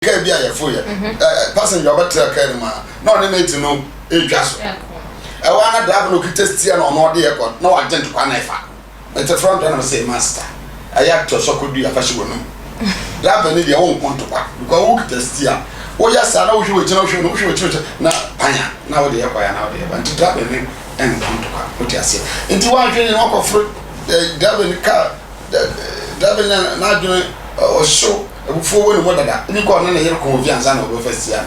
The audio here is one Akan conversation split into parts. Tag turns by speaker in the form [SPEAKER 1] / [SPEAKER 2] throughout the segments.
[SPEAKER 1] Can be a foyer. Passenger but no mate no a just. I want to have no test on all the airport. No, I didn't want it's a front and I say master. I have to so could be a fashion. That need your own point to back. Go test here. Oh yes, I know you will now Panya. Now they are now they want to tap and come to what you say. Into one training of fruit, the devil car, the devil not doing or show. Before we wonder that, you call any conveyance and over first year.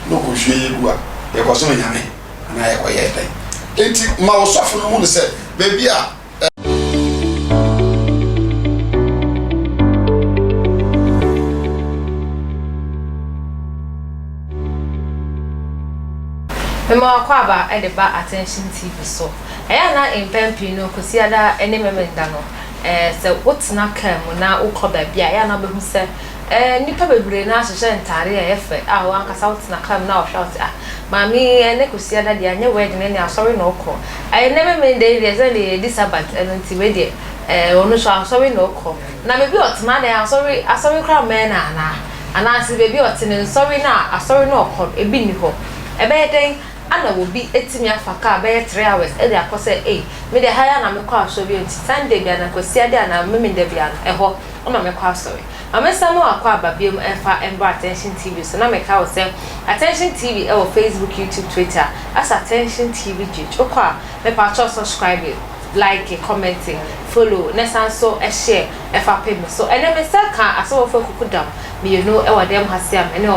[SPEAKER 1] No, you are a consumer, and I acquired them. Ain't my soften on the set, baby.
[SPEAKER 2] Memo akwaba e de ba attention TV so. Eya na impempi no kosi ada ene memenda no. Se wotna kam na ukoba bia ya na behu se nipa bebre na ahyehyɛ ntare a yefe a wo ankasa wotna kam na ohwa ot mami ene kosi ada de anya wedding ne asori na okọ ene memenda ile ze le disabat enti we de onu so asori na okọ na mebi otma na asori kra men ana se bebi otne sorry na asori na okọ ebi ni ho ebe den ana will be 8 afaka be 3 hours e dey akose me dey hire na me kwa so bi enti Sunday bia na kosia dey na me dey bia eho o na me kwa so we amesa no akwa ababiem efa ember attention TV so na me ka wo say attention TV e Facebook, YouTube, Twitter as attention TV page okwa me pa cho subscribe like comment follow nesan so share efa pay me so ene me say kan aso fo kukudam me you know e wa dem hasiam ene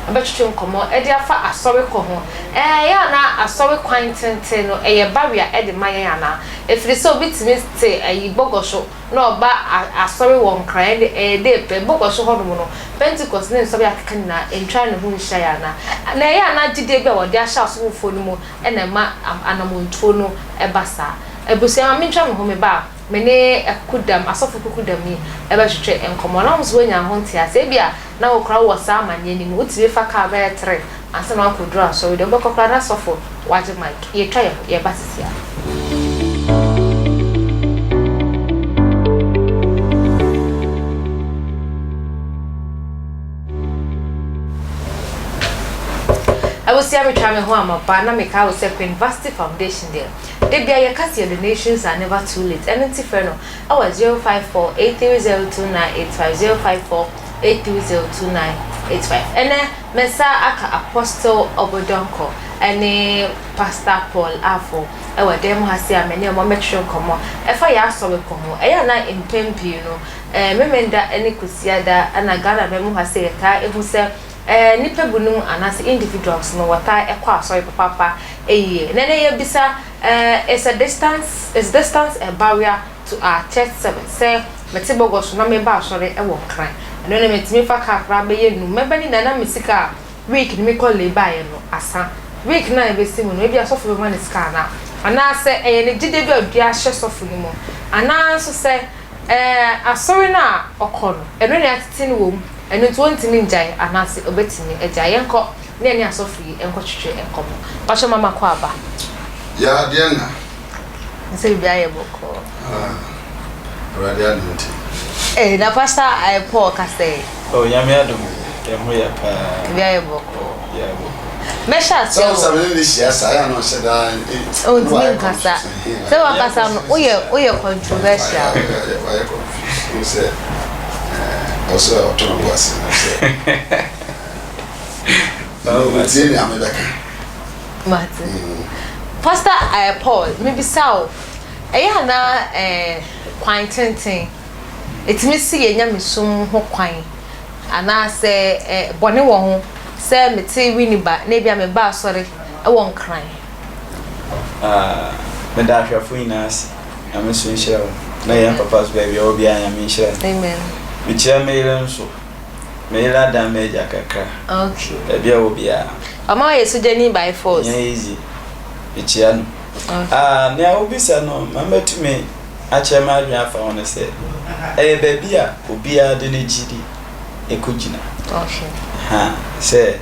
[SPEAKER 2] abetwetwe nkomo e dia fa asori ko ho ya na asori kwantente no ye barrier e de mayen ana efiri so bitimi stay ayi bogosho na oba asori won kran de pe bogosho ho no Pentecost ne so be akeka na entwa ne hu nhya ya na ya na gide be wo de ahya so fo no mu e na ma anamontuo no e basa ebusia ma mentwa me ho me ba me ne akudam asofu kukudam ni e ba twetwe enkomo na mso nya ho ntia se bia na okra wo sa amanye ni mu tibe fa ka ba 3 ansa na akodura so we de bokokra na asofu waje mic ye twa ye basisia I was here trying to home up, na make our University Foundation there. They be a cast your donations are never too late. And it's Inferno. I was 054 8302985 054 8302985. And then Mesa Aka Apostle Obodonko and Pastor Paul Afo. I was them has here many more metro come. If I ask so come, I am not in Pempi, you know. Memenda any Kusiada and a Gala Memo has said, who said. Nipa bunum anase individuals no wata ekwa sorry papa nene ye bisa is distance a barrier to our church service say metibogo so na me ba sorry e wo kran eno ne metimi fa kakra be ye nu meba ni na misika week ni me call labor ye no asa week na e be simu no e bia sofo be man sika na anase ne gide bi odua hye sofo ni mo ananso say asori na okoro eno ne atete ni wo eno to ntimi njai anase obetimi eja yenko na eni asofi enko twetwe enkomo pasho mama kwa aba
[SPEAKER 1] ya diana
[SPEAKER 2] nse bia ye boko
[SPEAKER 1] radio nti
[SPEAKER 2] na pastor I Paul ka say
[SPEAKER 3] nyame adom ya ho ya pa
[SPEAKER 2] bia ye boko
[SPEAKER 3] ya boko
[SPEAKER 2] mesha
[SPEAKER 1] so sabe ni siasa ya no sheda
[SPEAKER 2] ntimi kasa se wa kasa no oye controversial
[SPEAKER 1] also autonomous Martin America
[SPEAKER 2] Martin Pastor I Paul maybe sao eya na kwantenten etimi si enya mesum ho kwan ana se bone wo ho se meti winiba na bia me ba asori e won kran
[SPEAKER 3] me da hwafo inas ameso nhyira na yan papa's baby obi anya me nhyira
[SPEAKER 2] amen
[SPEAKER 3] Michia Mailanso Maila damage akaka.
[SPEAKER 2] Okay.
[SPEAKER 3] Ebia obia.
[SPEAKER 2] Ama yeso jani by force.
[SPEAKER 3] Yeah, easy. Michia no. Okay. Na obisa no mama tumi achema adwa afa won say. Baby a obia de ne gidi ekugina.
[SPEAKER 2] Okay.
[SPEAKER 3] Say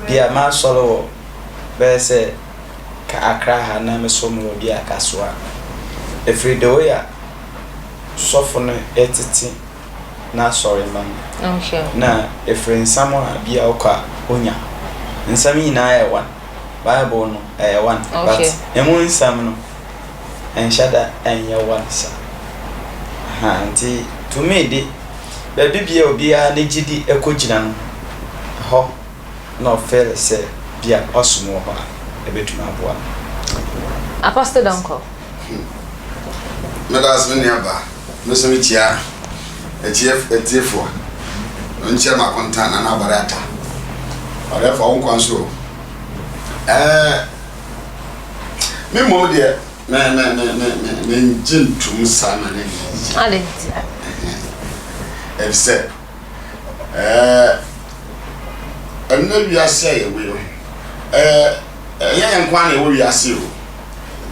[SPEAKER 3] bia ma solo be say ka akra ha na me so mo bia kasoa. Every day we sofo no etiti na sorry man
[SPEAKER 2] okay
[SPEAKER 3] na efren samoa bia okwa onya nsam nyina ya one bible no one but emu nsam no enshada enya one sa ha nti to me de ba bibia obia na gidi ekogina no ho no feel say bia osumo ho ebetuma aboa
[SPEAKER 2] Apostle Donko
[SPEAKER 1] medas me niaba no so mi chia etiefo nche ma kontana na barata ore fa won kwanso me mo de me njintum sana ne
[SPEAKER 2] alenti
[SPEAKER 1] efse annabi ase ye we yan kwan ye we ase o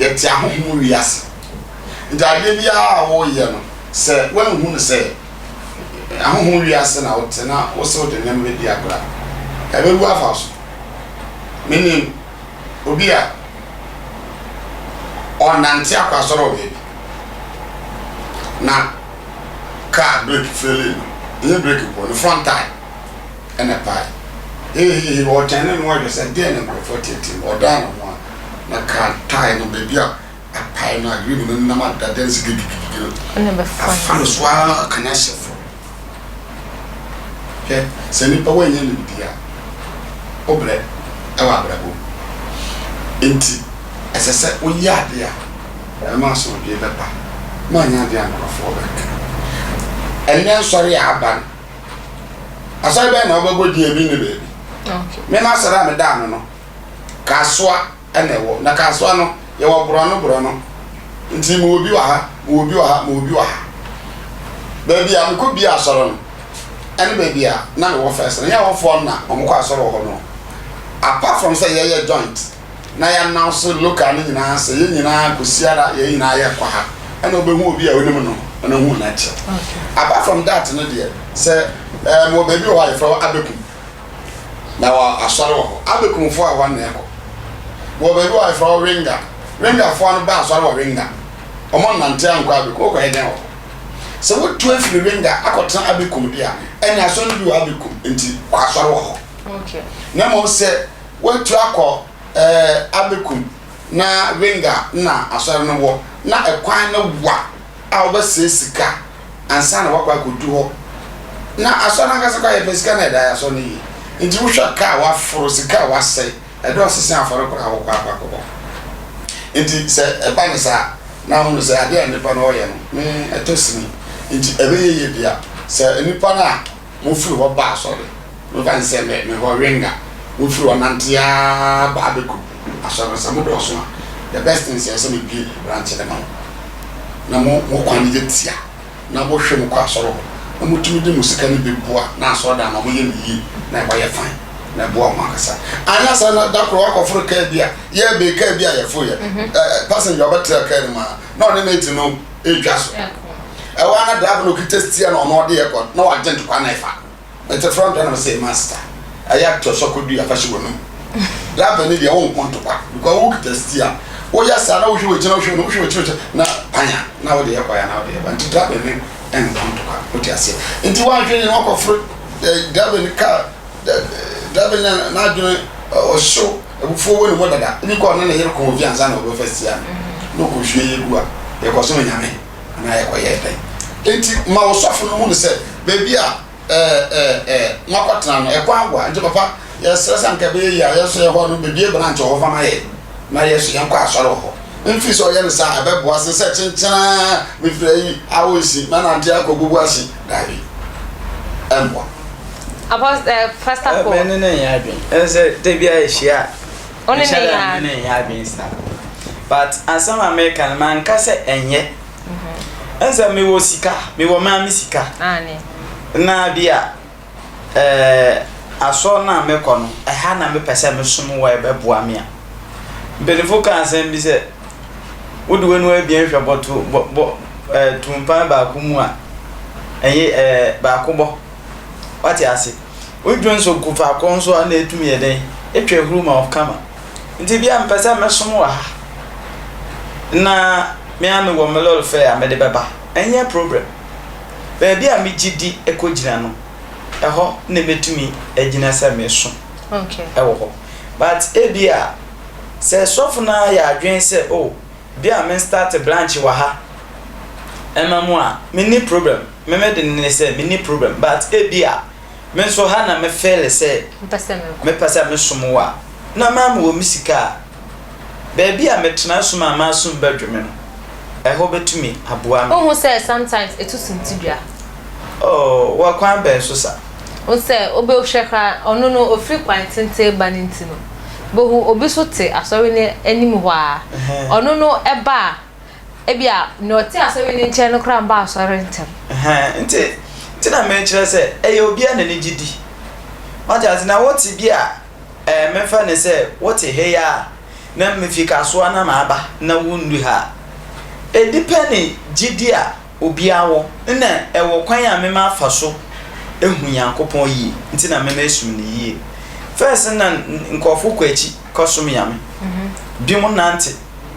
[SPEAKER 1] ye ti ahohom wi ase ndade bia wo ye no se wan hu ne se ahohom wi ase na wo te na wo se de nyam be di agora e be ru afa so menim obi a onanti akwasoro be na car brake failing the brake on the front tire and a pie he was turning no just a day and for 14 or down one na car tire no baby a pie no agree no na that dance gig
[SPEAKER 2] number 5
[SPEAKER 1] swallow connection for okay so ni pa we nya ni dia obre e wa brabo enti esese o ya dia e ma so bi be pa ma nya dia no for back and then sorry aban asai be na obago die bi ne be
[SPEAKER 2] okay
[SPEAKER 1] me na sara me da no kasoa ene wo na kasoa no ye wo bro no nti mo obi wa ha baby am ko bi asoro no ene baby a na wo first na ya wo for na o mo ko asoro ho no apart from say ye joint na ya now so local ni na say ye nyina ko siara ye nyina ye kwa ha ene obehu obi a onim no na hu na che
[SPEAKER 2] okay
[SPEAKER 1] apart from that no there say mo baby wa ifro abekum na wa asoro ho abekum fo a wa na eko mo baby wa ifro ringa fo no ba asoro wa ringa omo nante ankwa abekum ko eden ho so what 12 ringa akotan abekum dia ene aso no bi wa abekum enti kwa asoro ho
[SPEAKER 2] okay
[SPEAKER 1] na mo say what to akọ abekum na ringa na asoro no wo na ekwan no wa a obesesika ansa na wakwa kodu ho na asoro na kasa kwa yepesika na da asoro ni nti wo hwa ka wa foro sika wa sei edo sese aforo kwa wo kwa kwa nti se eba ni sa na ho se ade ni pa no ye no me etosini nti ebe ye bia se nipa na mo firi ho ba asoro mo van se me ho ringa mo firi ho nantia ba abeku asoro sa mo do so the best thing is me bi branch na mo kwani je tia na bo hwe mo kwa asoro na mo tumi de musika ni beboa na asoro da na mo ye ni na ba ye fine na bo mo akasa anya sa na da kro akoforo ka bia ye be ka bia ye fo ye passenger obetra ka ni ma na oni mate no edwa so e wa na drive no kitestia na ono de ye ko na wa gent kwa na ifa it's a front and say master aya to sokodu afashi wonu drive ni de won konto pa because wo kitestia wo ya sa na wo hwe gina wo hwe na panya na wo de ye kwa ya na wo de ye nti drive ni en konto pa wo ti ase nti wa hwe ni akoforo drive ni car drive na adwene o show ebufo wo ni mo dada ni ko na yere ko vi anza na wo festia no ko hwe ye gua ye ko so nyame na ye ko ye dai nti ma wo sofo no hu se baby a makotana no ekwa agwa nje papa ye stress anka be ya ye so ye ho no baby branch ho fa ma ye na ye so ye kwa asoro ho nfi so ye ne sa abebo ase se chenchena me frei awosi mana ntia kogugu ase dai embo
[SPEAKER 2] about first of all
[SPEAKER 3] men ya bin say dey bia ehia
[SPEAKER 2] only
[SPEAKER 3] ya bin sa but asam American man ka se enye enza me wo sika me wo ma mi sika
[SPEAKER 2] ani
[SPEAKER 3] na bia aso na me kono ha na me pese me sum wo ebeboa me a benefo kan sem bi se wodu wenu abia hwe boto tumpa ba ku mu a enye ba ku bo wati ase odwon so ku fa kon so na etumi ye den etwe huruma of kama nti bia mpese me sum wa na me ame wo me lol fe a me de beba enye problem Baby a me gidi ekogina no. Eho na betumi agina se me so.
[SPEAKER 2] Okay.
[SPEAKER 3] Ewo ho. But ebia se sofu na ya adwen se oh bia me start branch wa ha. Emamu a me ni problem. Me de ne se me ni problem but ebia me so ha na me feel se me pese me somo wa. Na mamu wo misika. Baby a me tena so ma so badweme no. Eho betumi aboa me.
[SPEAKER 2] Who say sometimes etusim tibia.
[SPEAKER 3] Oh, wa kwan be so sa.
[SPEAKER 2] O say obe ohweka ono no ofri kwan tente ba nti no. Bohu obi so te asori ne anim ho a. Ono no eba ebia no te asori ne nche no kra mba asori ntem.
[SPEAKER 3] Nti na me kire se obi a na ne gidi. Ma ja na woti bia me fa ne se woti he ya na me fika so na ma aba na wundu ha. Depending gidi a obi awo na ewo kwan a me ma fa so ehu yankopon yi nti na me esum ne yi. First na nkofo kwachi kosum yame. Bi mo nante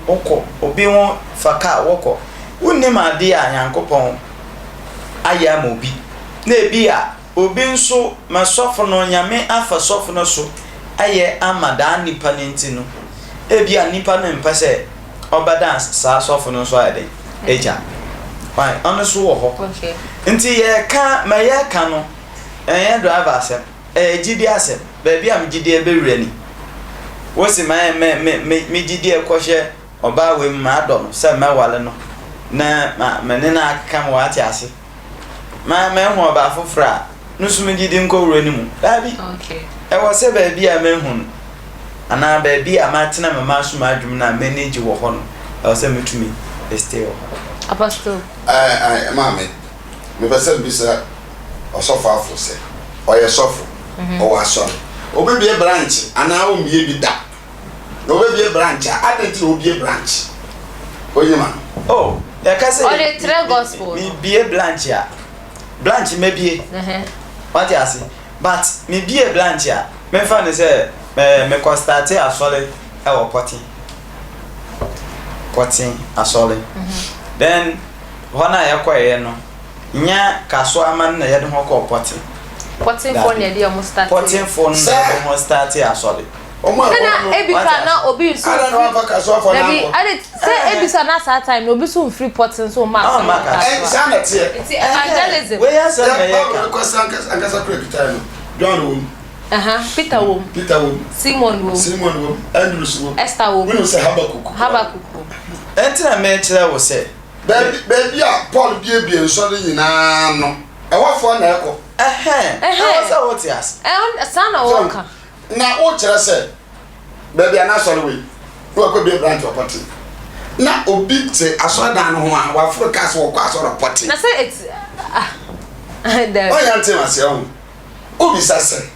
[SPEAKER 3] okọ obi won faka wokọ. Wonni ma de a yankopon aya ma obi. Na ebi a obi nso masofo no nyame afa sofo no so aye amada nipa nti no. Ebi a nipa no mpase obada sa sofo no so ade. Eja. Why? Honestly wo ho.
[SPEAKER 2] Okay.
[SPEAKER 3] Nti ye ka ma ye ka no driver asem. Gidi asem. Baby am gidi e bewure ni. Wo se me gidi e kohye oba we ma do no se ma wale no. Na ma ne na aka mo ati ase. Ma hu oba fofra. No so me gidi nko wure ni mu. Dabi.
[SPEAKER 2] Okay.
[SPEAKER 3] E wo se baby a me hu. Ana baby a ma tena ma so ma adwum na manage wo ho no. E wo se metumi stay wo.
[SPEAKER 2] Apostle.
[SPEAKER 1] Mama. Me pese bisa osofa afo se. Oye sofo. O wa so. Obi be branch ana o mie bi da. Obi be branch adenti obi branch. Oyema.
[SPEAKER 3] Oh, ya ka say.
[SPEAKER 2] O the three gospel.
[SPEAKER 3] Me be branch ya. Branch me be. What you say? But me be branch ya. Me fa ne say me ko start asole e wo potting. Potting asole. Then hona yakwaye no. Nya kaso aman na yede ho ko potting.
[SPEAKER 2] Potting for near the almost start.
[SPEAKER 3] Potting for na almost start asole.
[SPEAKER 2] Na ebisa na obi so.
[SPEAKER 1] I don't know kaso for na.
[SPEAKER 2] Ade say ebisa na that time no obi so free potting so ma.
[SPEAKER 1] Sana tie.
[SPEAKER 2] It's evangelism.
[SPEAKER 3] We are saying
[SPEAKER 1] ya ko ankasa create no. John wom.
[SPEAKER 2] Peter wom. Simon wom.
[SPEAKER 1] Andrews wom.
[SPEAKER 2] Esther wom.
[SPEAKER 1] We no say Habakkuk.
[SPEAKER 3] Entina me kire wo say.
[SPEAKER 1] Baby a Paul bie nso de nyina no. E wafo na ekọ.
[SPEAKER 3] What's what yes?
[SPEAKER 2] Sana woka.
[SPEAKER 1] Na o kire say baby na sorry we. Wo ko be branch property. Na obi te asoda no ho a wafro cast wo kwa asoro property.
[SPEAKER 2] Na say it's there.
[SPEAKER 1] O yan te ma se o. Obi sa say.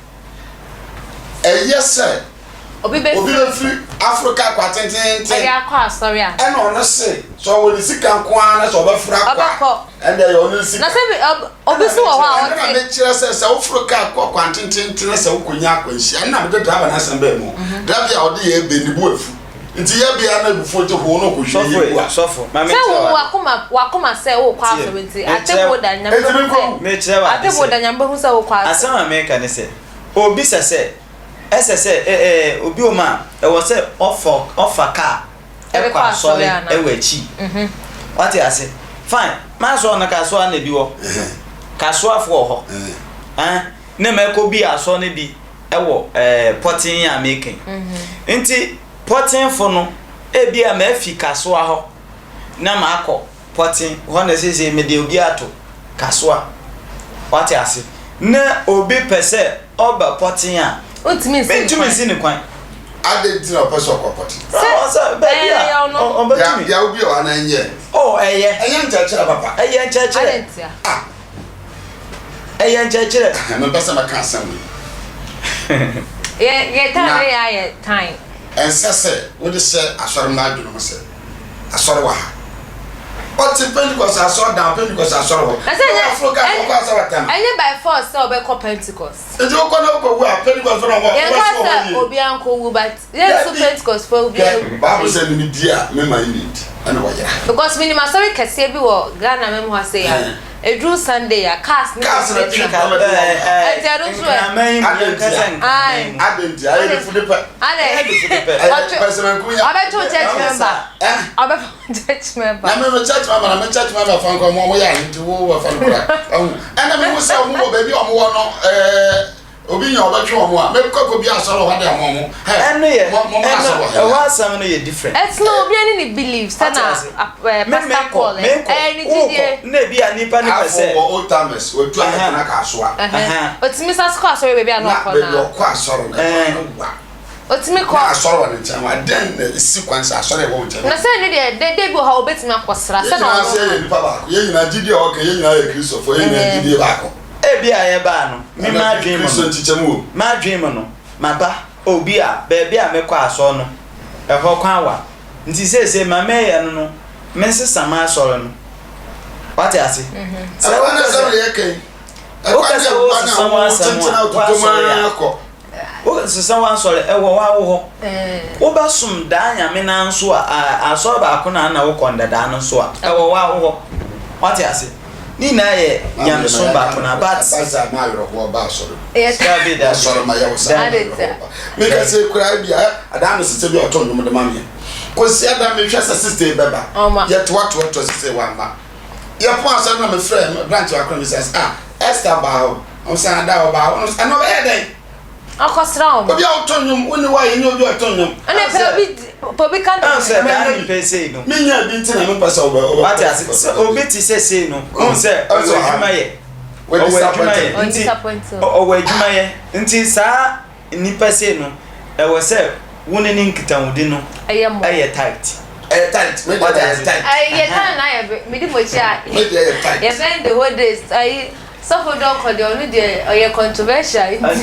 [SPEAKER 1] Yes sir. Obi be free Africa kwa tenten.
[SPEAKER 2] I akwa sorry a.
[SPEAKER 1] E no no say so we sika kwa na so be fra kwa. And there you no sika.
[SPEAKER 2] Na say obi so wo ha o te.
[SPEAKER 1] Na me kire say Africa kwa tenten na say ukonya akwanhia na me de driver na asem mu. Driver a odi ye be ni bu afu. Nti ye bia na bu foto ho no ko hwe ye.
[SPEAKER 3] Sofo. Ma me
[SPEAKER 2] say wakoma say wo kwa so nti atebo da nyambe.
[SPEAKER 3] Me kire wa.
[SPEAKER 2] Atebo da nyambe hu say wo kwa.
[SPEAKER 3] Asem America ne say obi say obi o ma e wo say offer car e kwa sole e wachi what you say fine ma so na ka so na bi wo ka so afo ho na me ko bi aso na bi e wo potting ya making nti potting for no e bi a ma fi ka so ho na ma akọ potting ho na say me de obi ato ka so what you say na obi pese oba potting ya
[SPEAKER 2] Ultimate
[SPEAKER 3] sin ni kwan.
[SPEAKER 1] Ade ti na person property.
[SPEAKER 3] So baby ya
[SPEAKER 1] ya obi o ana nye.
[SPEAKER 3] Oh eye
[SPEAKER 1] nchachira papa.
[SPEAKER 3] Eye nchachira. Eye nchachira.
[SPEAKER 1] Me pesa ma kan sam.
[SPEAKER 2] Yeah time.
[SPEAKER 1] En sese, we dey say asore na adunu se. Asore wa. But Pentecost asore down Pentecost asore ho. Africa ko asore tam.
[SPEAKER 2] Enye by force say obekọ Pentecost.
[SPEAKER 1] Ejo ko na ko wo Pentecost no wo.
[SPEAKER 2] Yeah, obi anko wu but yes so Pentecost for obi.
[SPEAKER 1] Bible say ni dia me ma need. Ana wa ya.
[SPEAKER 2] Because minimum sorry kese bi wo Ghana mem ho say ya. Edu Sunday ya cars
[SPEAKER 1] na trip
[SPEAKER 2] na
[SPEAKER 1] na
[SPEAKER 2] e je do so
[SPEAKER 1] adenti ayi fude pa person kunya
[SPEAKER 2] abeto church member abeto church member
[SPEAKER 1] na me church member fan ko mo ya nti wo fan ko ana me wo se mo bo baby o mo wo no obi nya obetwe o mo a me ko bi asoro wa de mo mo
[SPEAKER 3] eno ye eno wa sam no ye different
[SPEAKER 2] it's no obi ani ni believe sana pastor Paul ni jide
[SPEAKER 3] na bi anipa ni pese
[SPEAKER 1] o tames o tu na ka so a
[SPEAKER 2] otimi sa sko asoro baby an ko na
[SPEAKER 1] o ko asoro na wa
[SPEAKER 2] otimi ko
[SPEAKER 1] asoro wa ntia wa den sequence asoro e wo ntia
[SPEAKER 2] na say ni de go ha obetimi akosra sana
[SPEAKER 1] na say ni pa ba ko ye nyina jide o ke ye nyina ye Christopher ye nyina jide ba ko
[SPEAKER 3] ebi a ye ba no me ma dream no ma dream no ma ba obi a baby a me kwa aso no e ho kwa wa nti sese ma me ye no me nsesa ma asoro no what you say
[SPEAKER 1] so na so ye ke
[SPEAKER 3] o ka se o sesa wa asoro o sesa wa asoro e wo wa wo ho o ba sum da nya me na nso a asoro ba ko na wo konda da no so a e wo wa wo ho what you say ni na ye nyame so ba ko na but
[SPEAKER 1] baza ma yoro ho ba asoro
[SPEAKER 2] yes
[SPEAKER 3] David da
[SPEAKER 1] asoro ma ya wo sa me ka se kura bia adam se bi oton no de mame ko si adam me hwesa sister beba ye to what sister wa ma ye po asa na me frɛ branch wa kro says Esther ba o sa da o ba o no be den
[SPEAKER 2] akosra o
[SPEAKER 1] obi oton no woni wa ye ni obi oton no
[SPEAKER 2] ana Pobi kan
[SPEAKER 3] say da ni pese no
[SPEAKER 1] me nya bi ntina me pasa
[SPEAKER 3] what is obi ti say no o say o juma ye
[SPEAKER 1] we
[SPEAKER 2] disappoint
[SPEAKER 3] o we juma ye nti sa ni pese no e wo say woni ni nkitawudi no aye tight
[SPEAKER 1] me tight
[SPEAKER 2] aye tan na ye me di mo chia
[SPEAKER 1] me dey tight
[SPEAKER 2] ye spend the whole day aye so for don call the only dey oye controversial on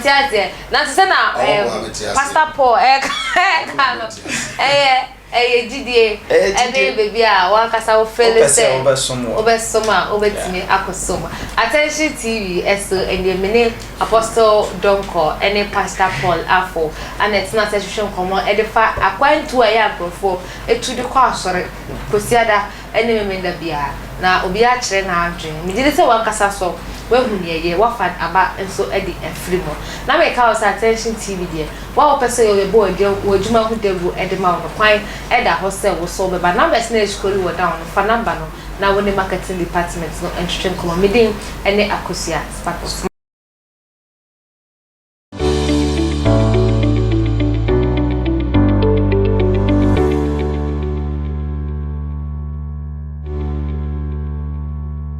[SPEAKER 2] theater na say na Pastor Paul jidie baby a wa kasa wo fele say obesoma obetimi akosoma Attention TV eso mini Apostle Donko any Pastor Paul afo and it's not session komo edifa akwantu aya agrofo etu de kwa asore kosiada ene memenda bia na obi a kire na adwen me dire se wa kasa so wa hunye wa fan aba enso edi efrimo na me ka osa Attention TV de wa opese yo be bo de wo djuma hu de bu edi ma wo kwan eda ho se wo so be ba numbers na eskoli wo down fa number no na wo ne marketing department no entwetwe komo me din ene akosia status